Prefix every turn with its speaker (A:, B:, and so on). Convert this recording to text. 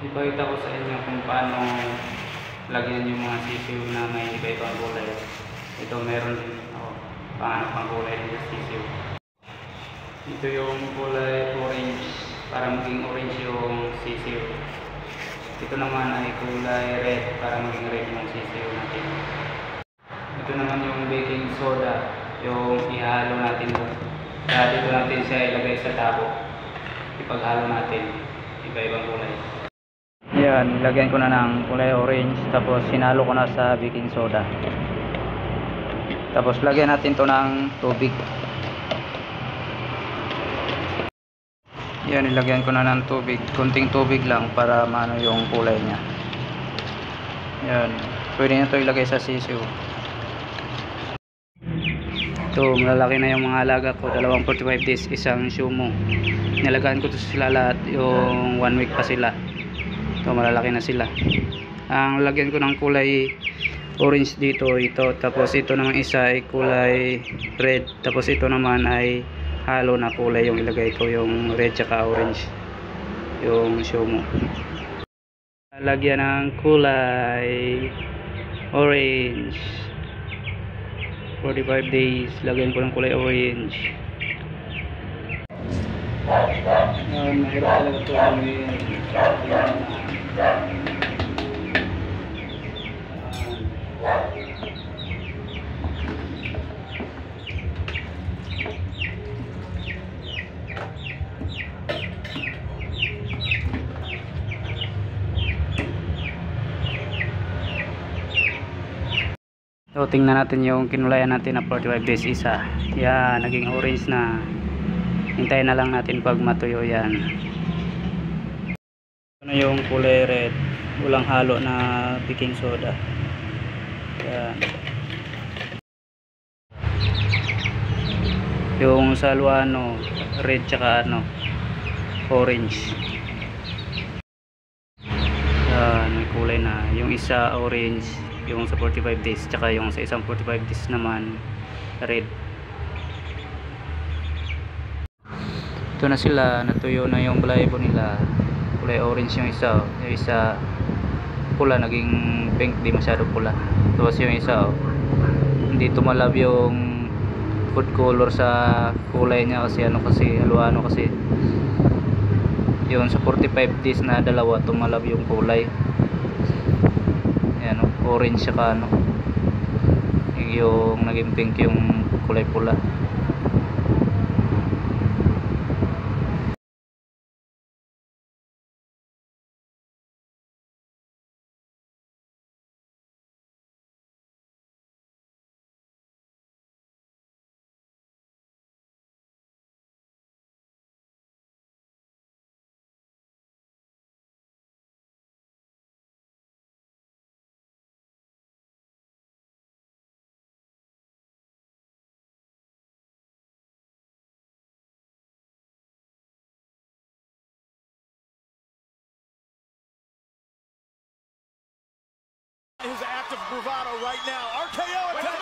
A: Ipakita ko sa inyo kung paano lagyan yung mga sisiw na may iba-ibang kulay. Ito meron din paano pang kulay din yung sisiw. Ito yung kulay orange para maging orange yung sisiw. Ito naman ay kulay red para maging red yung sisiw natin. Ito naman yung baking soda, yung ihalo natin doon. Kaya dito natin siya ilagay sa tabo. Ipaghalo natin iba-ibang kulay. Yan, lagyan ko na ng kulay orange, tapos sinalo ko na sa baking soda. Tapos lagyan natin to ng tubig. Yan, ilagyan ko na ng tubig, kunting tubig lang para maano yung kulay niya. Yan, pwede na to ilagay sa sisiw. Ito, malalaki na yung mga alaga ko, 45 days, isang sumo. Nalagaan ko to sila lahat, yung 1 week pa sila. Ito, malalaki na sila. Ang lagyan ko ng kulay orange dito, ito. Tapos ito naman isa ay kulay red. Tapos ito naman ay halo na kulay yung ilagay ko, yung red tsaka orange. Yung sumo. Lagyan ng kulay orange. 45 days. Lagyan ko ng kulay orange. Mahirap talaga ito gawin. So tingnan natin yung kinulayan natin na 45 days isa. Yan, naging orange na. Hintayin na lang natin pag matuyo yan. Ito na yung kulay red. Walang halo na baking soda. Yan. Yung salwa red tsaka orange. Yan, may kulay na. Yung isa orange, yung sa 45 days, tsaka yung sa isang 45 days naman red. Ito na sila, natuyo na yung balahibo nila. Kulay orange yung isa pula, naging pink, di masyado pula. Tapos yung isa hindi tumalab yung food color sa kulay niya kasi kasi yun sa 45 days na dalawa tumalab yung kulay. Ayan, orange saka yung naging pink yung kulay pula.
B: His act of bravado right now. RKO attack.